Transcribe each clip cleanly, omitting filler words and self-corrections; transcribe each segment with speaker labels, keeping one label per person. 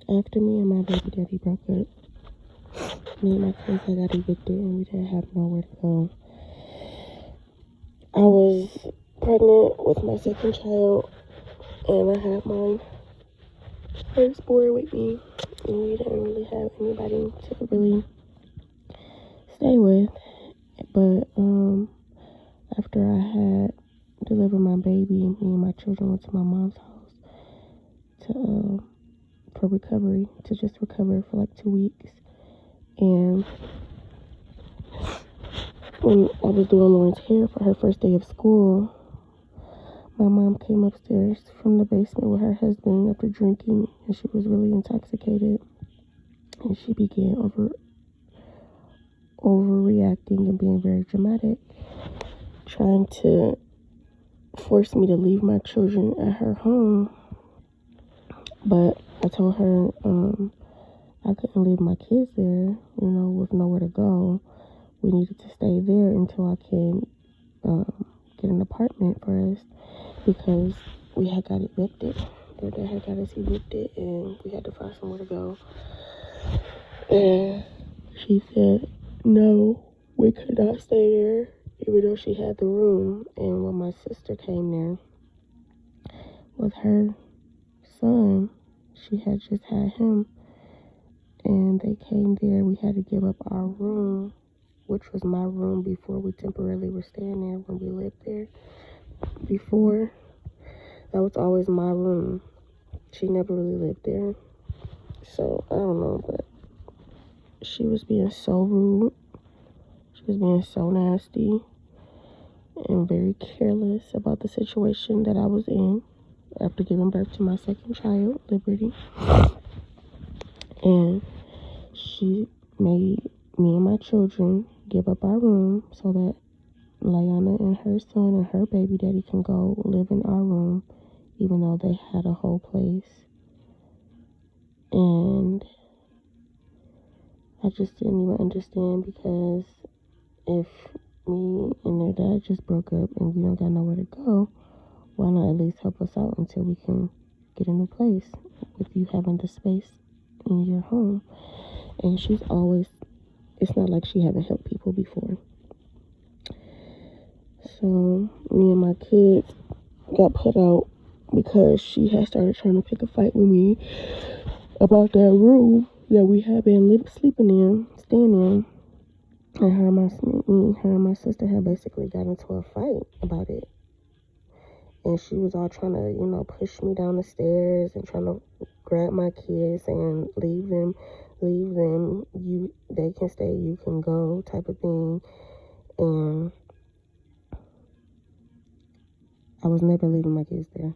Speaker 1: After me and my baby daddy broke up, me and my kids had got evicted and we didn't have nowhere to go. I was pregnant with my second child and I had my firstborn with me, and we didn't really have anybody to really stay with. But after I had delivered my baby, me and my children went to my mom's house to for recovery, to just recover for like 2 weeks. And when I was doing Lauren's hair for her first day of school, my mom came upstairs from the basement with her husband after drinking, and she was really intoxicated. And she began overreacting and being very dramatic, trying to force me to leave my children at her home. But I told her I couldn't leave my kids there, with nowhere to go. We needed to stay there until I can get an apartment for us, because we had got evicted. Their dad had got us evicted and we had to find somewhere to go. And she said, no, we could not stay there, even though she had the room. And when my sister came there with her son, she had just had him, and they came there. We had to give up our room, which was my room before we temporarily were staying there when we lived there. Before, that was always my room. She never really lived there. So, I don't know, but she was being so rude. She was being so nasty and very careless about the situation that I was in after giving birth to my second child, Liberty. And she made me and my children give up our room so that Layana and her son and her baby daddy can go live in our room, even though they had a whole place. And I just didn't even understand, because if me and their dad just broke up and we don't got nowhere to go, why not at least help us out until we can get a new place with you having the space in your home? And she's always, it's not like she haven't helped people before. So me and my kids got put out because she had started trying to pick a fight with me about that room that we had been sleeping in, staying in. And her and my sister had basically got into a fight about it. And she was all trying to, push me down the stairs and trying to grab my kids and leave them, they can stay, you can go, type of thing. And I was never leaving my kids there.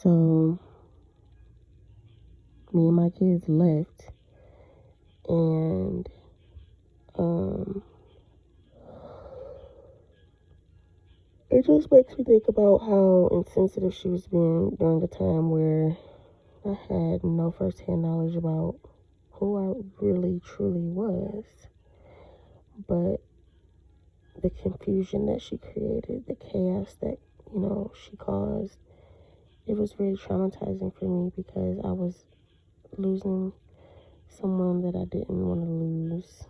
Speaker 1: So me and my kids left, and it just makes me think about how insensitive she was being during a time where I had no first-hand knowledge about who I really truly was. But the confusion that she created, the chaos that, she caused, it was very traumatizing for me, because I was losing someone that I didn't want to lose.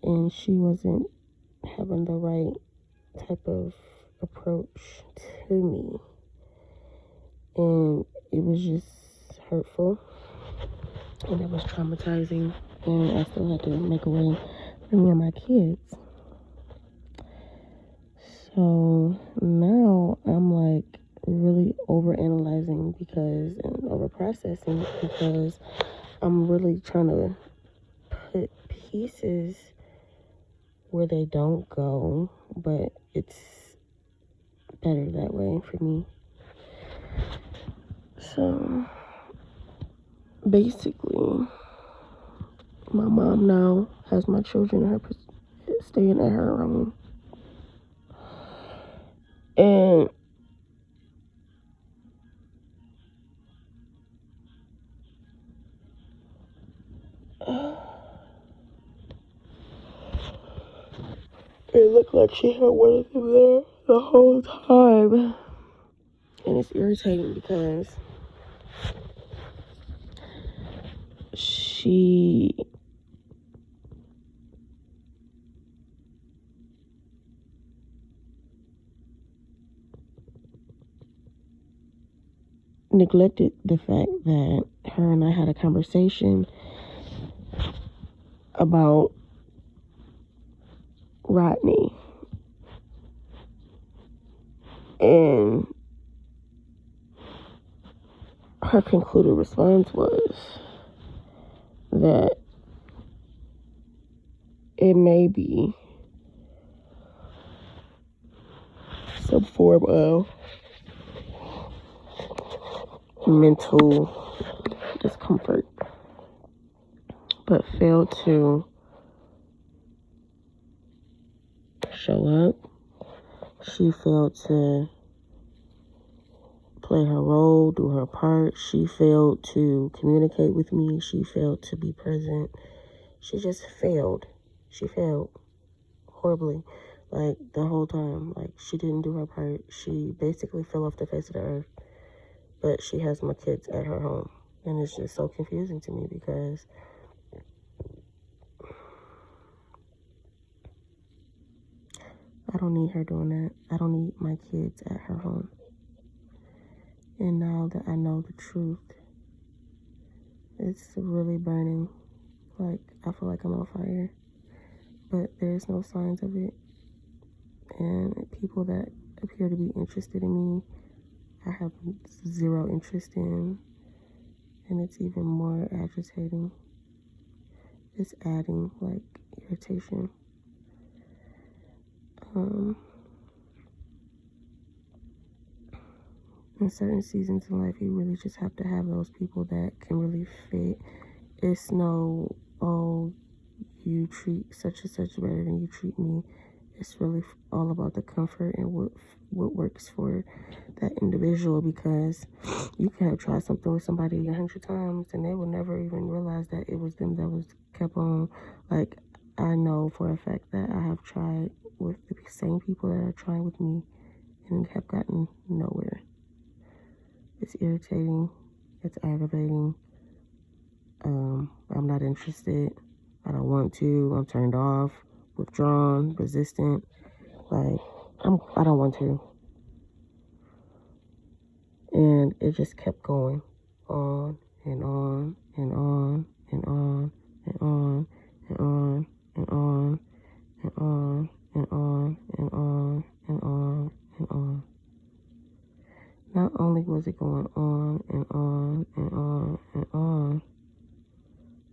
Speaker 1: And she wasn't having the right type of approach to me. And it was just hurtful. And it was traumatizing. And I still had to make a way for me and my kids. So now I'm like really overanalyzing and over processing, because I'm really trying to put pieces where they don't go, but it's better that way for me. So basically, my mom now has my children staying at her room. And it looked like she had wanted them there the whole time. And it's irritating because she neglected the fact that her and I had a conversation about Rodney. And her concluded response was that it may be some form of mental discomfort, but failed to show up. She failed to play her role, do her part. She failed to communicate with me. She failed to be present. She just failed. She failed horribly. Like, the whole time. Like, she didn't do her part. She basically fell off the face of the earth. But she has my kids at her home. And it's just so confusing to me because I don't need her doing that. I don't need my kids at her home. And now that I know the truth, it's really burning. Like, I feel like I'm on fire. But there's no signs of it. And people that appear to be interested in me, I have zero interest in. And it's even more agitating. It's adding, like, irritation. In certain seasons in life, you really just have to have those people that can really fit. It's no, oh, you treat such and such better than you treat me. It's really all about the comfort and what works for that individual, because you can have tried something with somebody 100 times and they will never even realize that it was them that was kept on. Like, I know for a fact that I have tried with the same people that are trying with me and have gotten nowhere. It's irritating. It's aggravating. I'm not interested. I don't want to. I'm turned off, withdrawn, resistant. Like, I don't want to. And it just kept going on and on and on and on and on and on and on and on and on and on and on and on. Not only was it going on and on and on and on,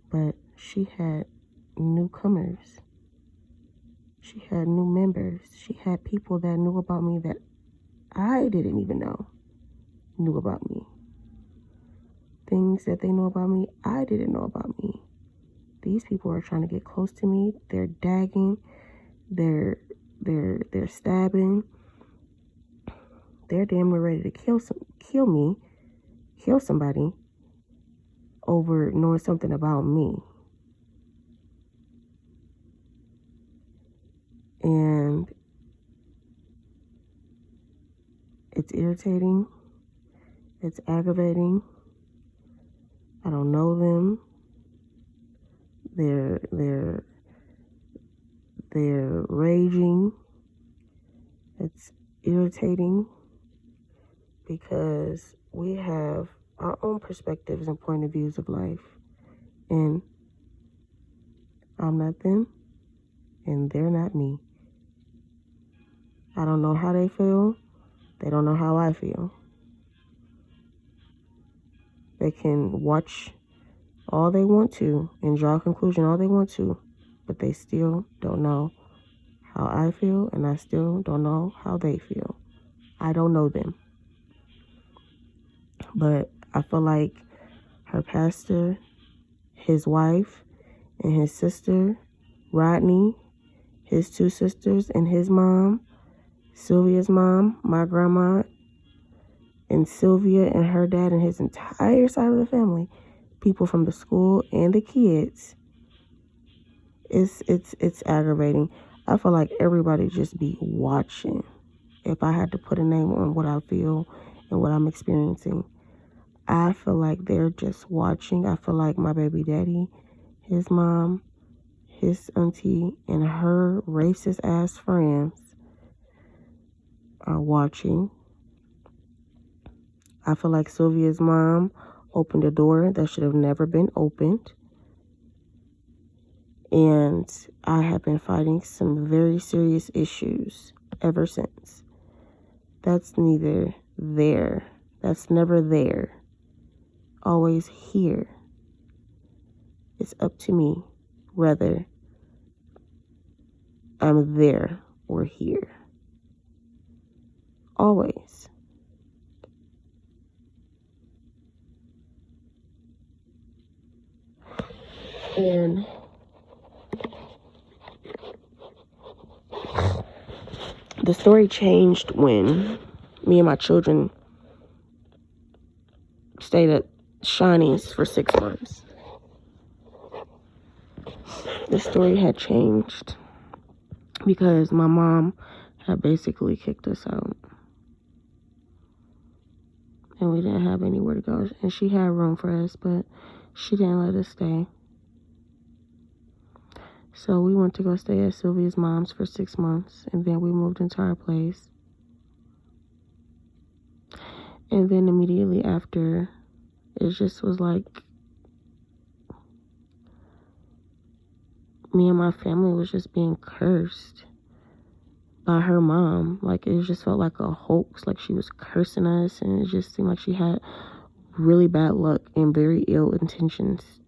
Speaker 1: but she had newcomers. She had new members. She had people that knew about me that I didn't even know knew about me. Things that they know about me, I didn't know about me. These people are trying to get close to me. They're dagging. They're stabbing. They're damn near ready to kill somebody over knowing something about me. And it's irritating. It's aggravating. I don't know them. They're raging. It's irritating because we have our own perspectives and point of views of life. And I'm not them, and they're not me. I don't know how they feel. They don't know how I feel. They can watch all they want to and draw a conclusion all they want to, but they still don't know how I feel, and I still don't know how they feel. I don't know them. But I feel like her pastor, his wife, and his sister, Rodney, his two sisters, and his mom, Sylvia's mom, my grandma, and Sylvia and her dad and his entire side of the family, people from the school and the kids, it's aggravating. I feel like everybody just be watching. If I had to put a name on what I feel and what I'm experiencing. I feel like they're just watching. I feel like my baby daddy, his mom, his auntie, and her racist ass friends are watching. I feel like Sylvia's mom opened a door that should have never been opened. And I have been fighting some very serious issues ever since. That's neither there. That's never there. Always here. It's up to me whether I'm there or here. Always. And the story changed when me and my children stayed at Shawnee's for 6 months. The story had changed because my mom had basically kicked us out. And we didn't have anywhere to go. And she had room for us, but she didn't let us stay. So we went to go stay at Sylvia's mom's for 6 months. And then we moved into our place. And then immediately after, it just was like me and my family was just being cursed by her mom. Like, it just felt like a hoax. Like, she was cursing us. And it just seemed like she had really bad luck and very ill intentions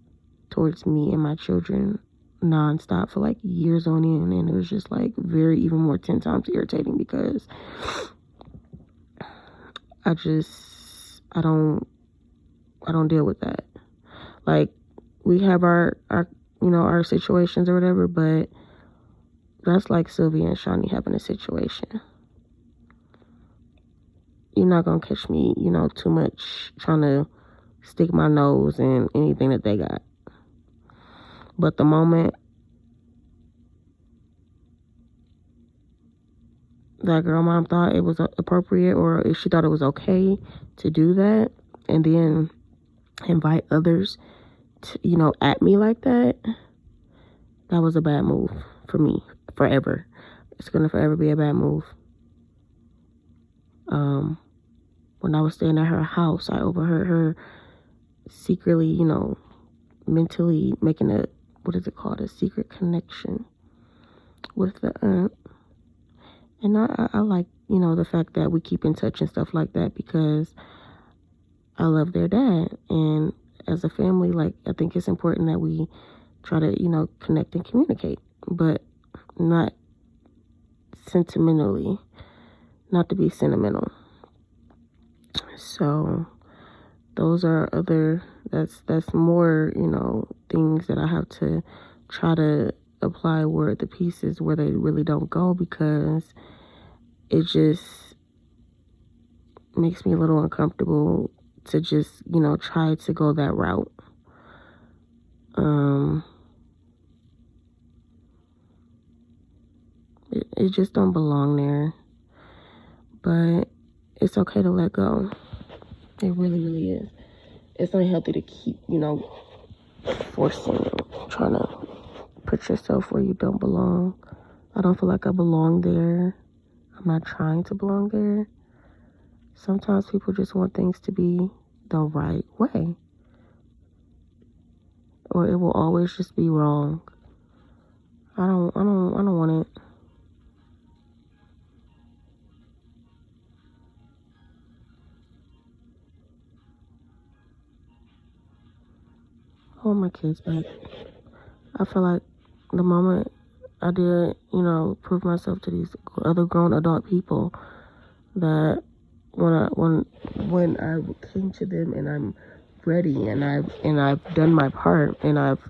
Speaker 1: towards me and my children nonstop for like years on end. And it was just like very, even more 10 times irritating because I don't deal with that. Like, we have our our situations or whatever, but that's like Sylvia and Shawnee having a situation. You're not gonna catch me, too much trying to stick my nose in anything that they got. But the moment that girl mom thought it was appropriate, or if she thought it was okay to do that, and then invite others to, at me like that, that was a bad move for me, forever. It's gonna forever be a bad move. When I was staying at her house, I overheard her secretly, mentally making a secret connection with the aunt. And I like, the fact that we keep in touch and stuff like that because I love their dad. And as a family, like, I think it's important that we try to, connect and communicate, but not sentimentally, not to be sentimental. So those are that's more, things that I have to try to apply where the pieces where they really don't go, because it just makes me a little uncomfortable to just, try to go that route. It just don't belong there. But it's okay to let go. It really, really is. It's not healthy to keep, forcing, trying to put yourself where you don't belong. I don't feel like I belong there. I'm not trying to belong there. Sometimes people just want things to be the right way, or it will always just be wrong. I don't want it. I want my kids back. I feel like the moment I did, prove myself to these other grown adult people, that when I came to them and I'm ready and I've done my part and I've,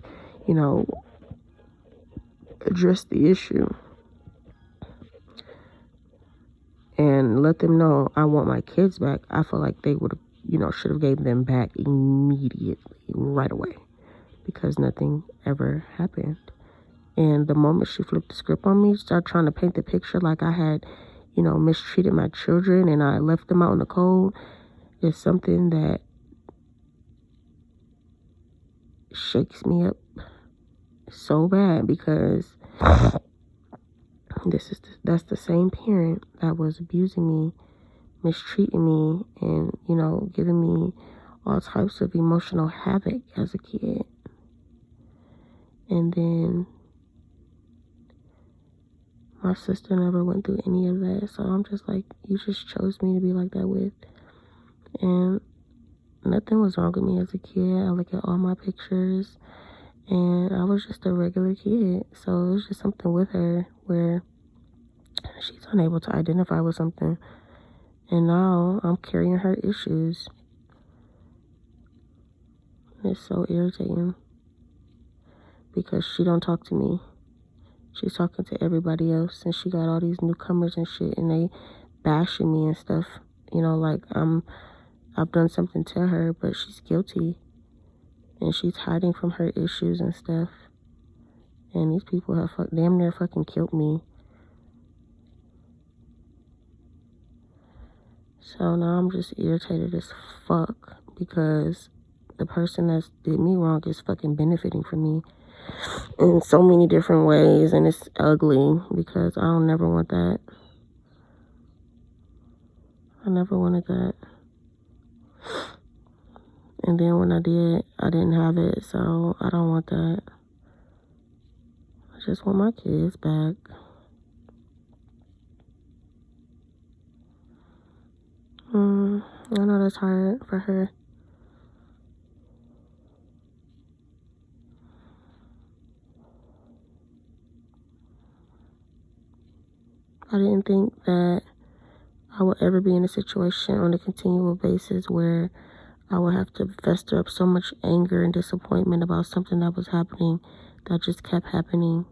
Speaker 1: addressed the issue and let them know I want my kids back, I feel like they would have, should have gave them back immediately, right away, because nothing ever happened. And the moment she flipped the script on me, started trying to paint the picture like I had, mistreated my children and I left them out in the cold, is something that shakes me up so bad, because that's the same parent that was abusing me, mistreating me, and giving me all types of emotional havoc as a kid. And then my sister never went through any of that, so I'm just like, you just chose me to be like that with. And nothing was wrong with me as a kid. I look at all my pictures, and I was just a regular kid. So it was just something with her where she's unable to identify with something. And now I'm carrying her issues. It's so irritating, because she don't talk to me. She's talking to everybody else, and she got all these newcomers and shit, and they bashing me and stuff. Like I've done something to her, but she's guilty, and she's hiding from her issues and stuff. And these people have damn near fucking killed me. So now I'm just irritated as fuck, because the person that did me wrong is fucking benefiting from me in so many different ways, and it's ugly, because I don't never want that. I never wanted that. And then when I did, I didn't have it, so I don't want that. I just want my kids back. I know that's hard for her. I didn't think that I would ever be in a situation on a continual basis where I would have to fester up so much anger and disappointment about something that was happening that just kept happening.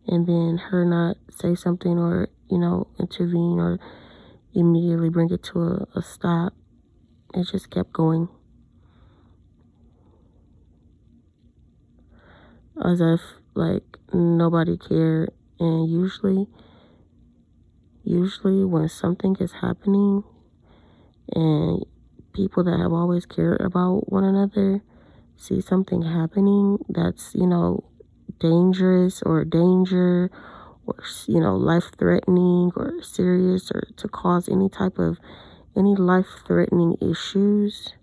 Speaker 1: And then her not say something, or, intervene, or immediately bring it to a stop. It just kept going. As if, like, nobody cared. And usually when something is happening and people that have always cared about one another see something happening that's, dangerous or danger, or, life-threatening or serious, or to cause any life-threatening issues,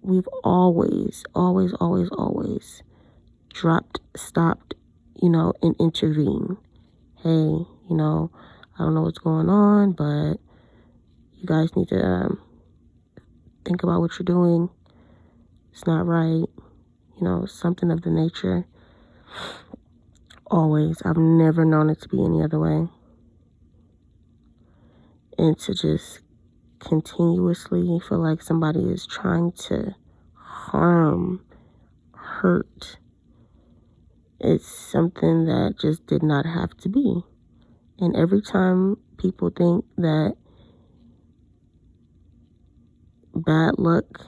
Speaker 1: we've always dropped, stopped, and intervened. Hey, I don't know what's going on, but you guys need to think about what you're doing. It's not right. Something of the nature. Always. I've never known it to be any other way. And to just continuously feel like somebody is trying to harm, hurt, it's something that just did not have to be. And every time people think that bad luck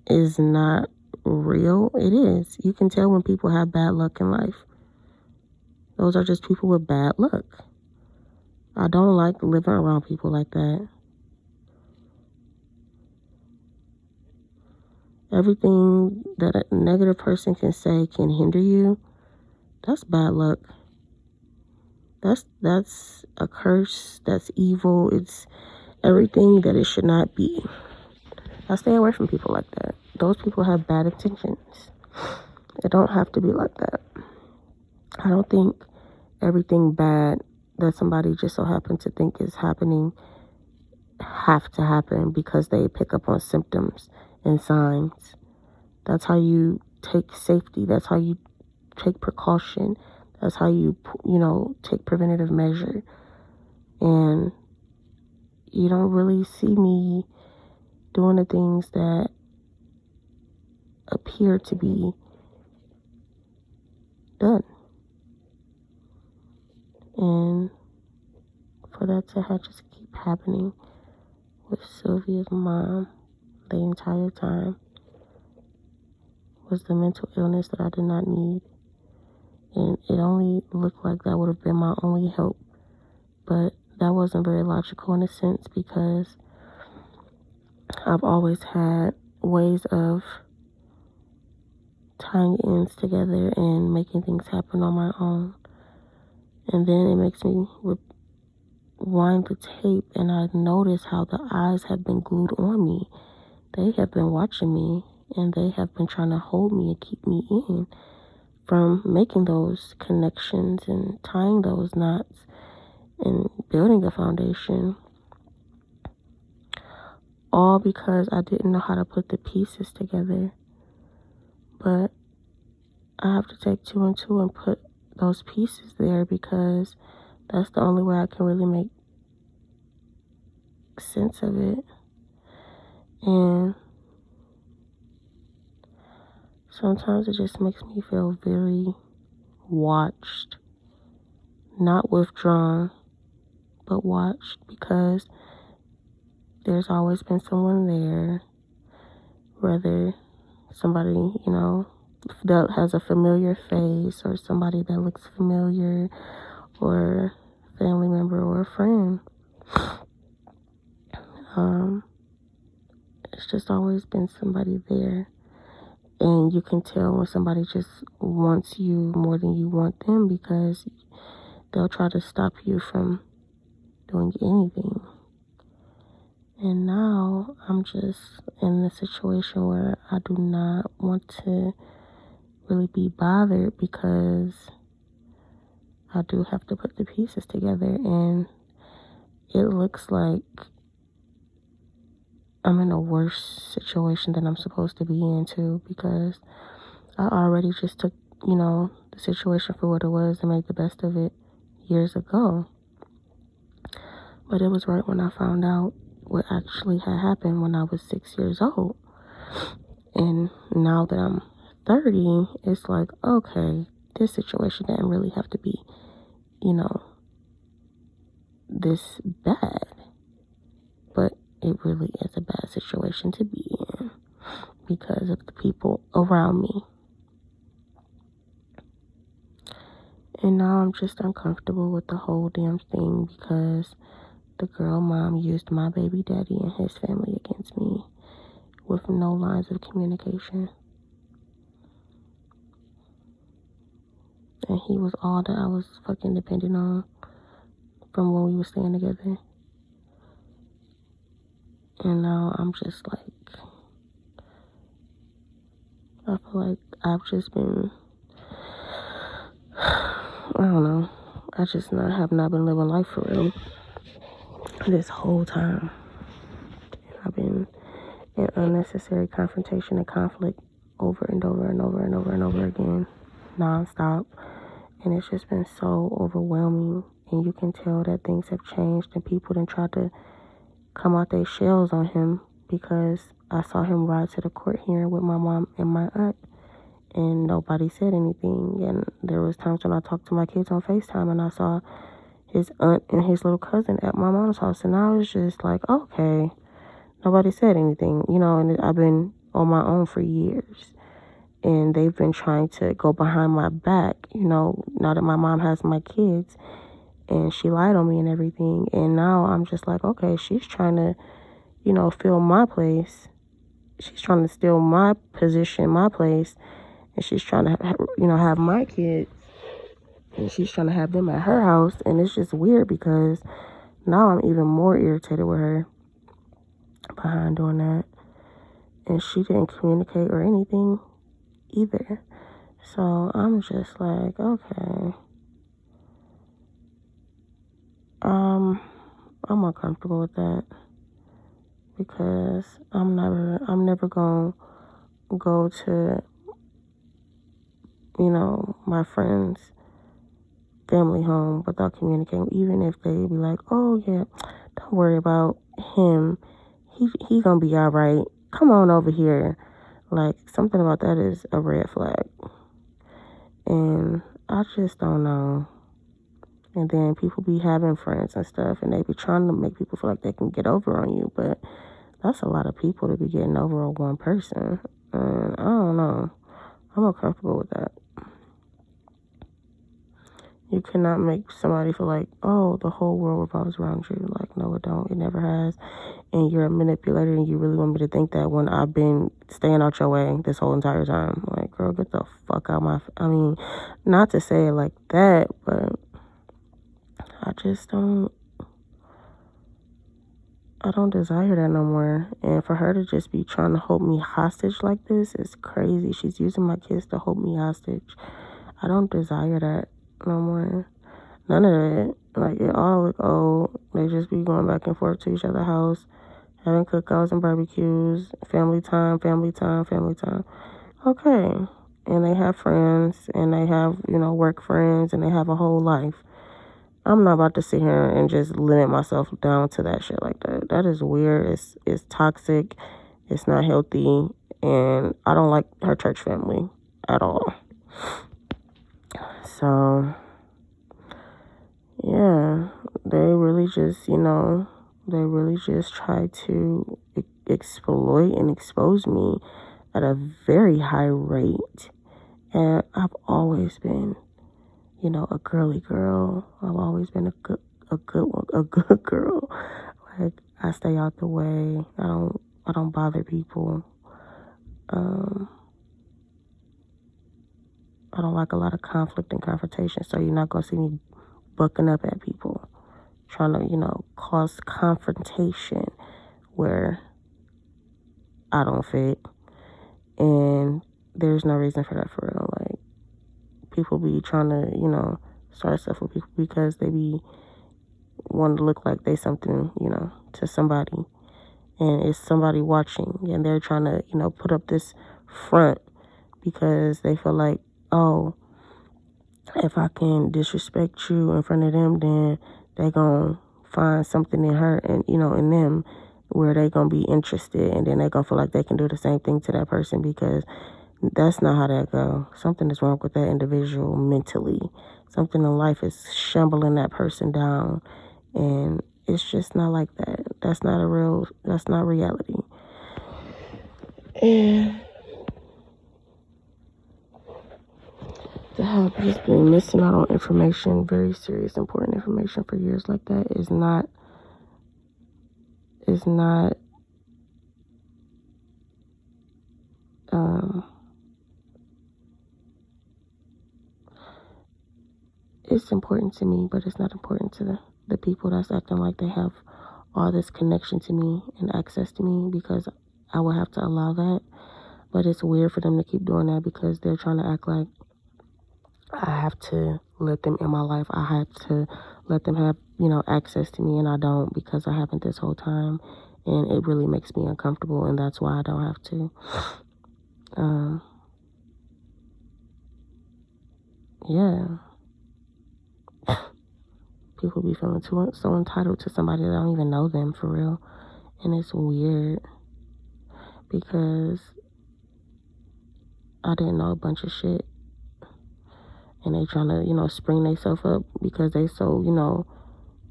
Speaker 1: is not real, it is. You can tell when people have bad luck in life. Those are just people with bad luck. I don't like living around people like that. Everything that a negative person can say can hinder you, that's bad luck. That's a curse. That's evil. It's everything that it should not be. I stay away from people like that. Those people have bad intentions. It don't have to be like that. I don't think everything bad that somebody just so happened to think is happening have to happen because they pick up on symptoms and signs. That's how you take safety. That's how you take precaution. That's how you take preventative measure. And you don't really see me doing the things that appear to be done. And for that to just keep happening with Sylvia's mom the entire time was the mental illness that I did not need. And it only looked like that would have been my only help. But that wasn't very logical in a sense, because I've always had ways of tying ends together and making things happen on my own. And then it makes me rewind the tape, and I notice how the eyes have been glued on me. They have been watching me, and they have been trying to hold me and keep me in from making those connections and tying those knots and building a foundation. All because I didn't know how to put the pieces together. But I have to take two and two and put those pieces there, because that's the only way I can really make sense of it. And sometimes it just makes me feel very watched, not withdrawn, but watched, because there's always been someone there, whether somebody, that has a familiar face, or somebody that looks familiar, or family member or a friend. It's just always been somebody there. And you can tell when somebody just wants you more than you want them, because they'll try to stop you from doing anything. And now I'm just in a situation where I do not want to really be bothered, because I do have to put the pieces together, and it looks like I'm in a worse situation than I'm supposed to be in too, because I already just took, the situation for what it was and made the best of it years ago. But it was right when I found out what actually had happened when I was 6 years old. And now that I'm 30, it's like, okay, this situation didn't really have to be, this bad. But it really is a bad situation to be in, because of the people around me. And now I'm just uncomfortable with the whole damn thing, because the girl mom used my baby daddy and his family against me with no lines of communication. And he was all that I was fucking dependent on from when we were staying together. And now I'm just like, I feel like I've just been, I don't know, I just have not been living life for real this whole time. I've been in unnecessary confrontation and conflict over and over and over and over and over again, nonstop. And it's just been so overwhelming. And you can tell that things have changed, and people done tried to come out their shells on him, because I saw him ride to the court hearing with my mom and my aunt, and nobody said anything. And there was times when I talked to my kids on FaceTime, and I saw his aunt and his little cousin at my mom's house, and I was just like, okay, nobody said anything, and I've been on my own for years. And they've been trying to go behind my back, now that my mom has my kids, and she lied on me and everything. And now I'm just like, okay, she's trying to, fill my place. She's trying to steal my position, my place. And she's trying to, have my kids. And she's trying to have them at her house. And it's just weird, because now I'm even more irritated with her behind doing that. And she didn't communicate or anything either. So I'm just like, okay. I'm uncomfortable with that, because I'm never gonna go to, my friend's family home without communicating, even if they be like, oh yeah, don't worry about him, he gonna be all right, come on over here. Like, something about that is a red flag. And I just don't know. And then people be having friends and stuff, and they be trying to make people feel like they can get over on you. But that's a lot of people to be getting over on one person. And I don't know. I'm uncomfortable with that. You cannot make somebody feel like, oh, the whole world revolves around you. Like, no, it don't. It never has. And you're a manipulator, and you really want me to think that when I've been staying out your way this whole entire time. Like, girl, get the fuck out my... I mean, not to say it like that, but I just don't... I don't desire that no more. And for her to just be trying to hold me hostage like this is crazy. She's using my kids to hold me hostage. I don't desire that no more. None of it. Like, it all look old. They just be going back and forth to each other's house, having cookouts and barbecues, family time, family time, family time. Okay. And they have friends, and they have, work friends, and they have a whole life. I'm not about to sit here and just limit myself down to that shit like that. That is weird. It's toxic. It's not healthy. And I don't like her church family at all. So, yeah, they really just, try to exploit and expose me at a very high rate. And I've always been, a girly girl. I've always been a good girl. Like, I stay out the way. I don't bother people. I don't like a lot of conflict and confrontation, so you're not gonna see me bucking up at people, trying to, cause confrontation where I don't fit. And there's no reason for that, for real. Like, people be trying to, start stuff with people because they be wanting to look like they something, to somebody. And it's somebody watching, and they're trying to, put up this front because they feel like, oh, if I can disrespect you in front of them, then they gonna find something in her and, in them where they gonna be interested, and then they gonna feel like they can do the same thing to that person, because that's not how that go. Something is wrong with that individual mentally. Something in life is shambling that person down, and it's just not like that. That's not reality. And to have just been missing out on information, very serious, important information for years like that is not it's important to me, but it's not important to the people that's acting like they have all this connection to me and access to me, because I would have to allow that. But it's weird for them to keep doing that because they're trying to act like I have to let them in my life. I have to let them have, access to me, and I don't, because I haven't this whole time. And it really makes me uncomfortable, and that's why I don't have to. Yeah. People be feeling so entitled to somebody that don't even know them, for real. And it's weird because I didn't know a bunch of shit. And they trying to, spring themselves up because they so,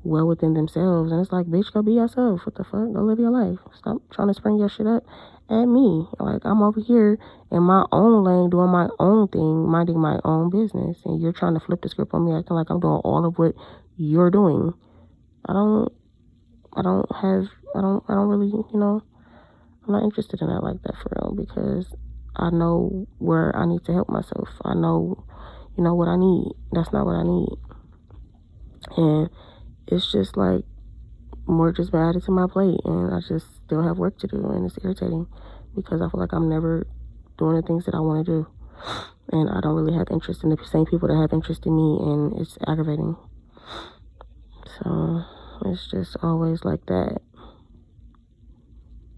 Speaker 1: well within themselves. And it's like, bitch, go be yourself. What the fuck? Go live your life. Stop trying to spring your shit up at me. Like, I'm over here in my own lane doing my own thing, minding my own business, and you're trying to flip the script on me, acting like I'm doing all of what you're doing. I don't really, I'm not interested in that like that, for real, because I know where I need to help myself. I know, what I need. That's not what I need. And it's just like more just been added to my plate, and I just still have work to do, and it's irritating because I feel like I'm never doing the things that I want to do, and I don't really have interest in the same people that have interest in me, and it's aggravating. So it's just always like that.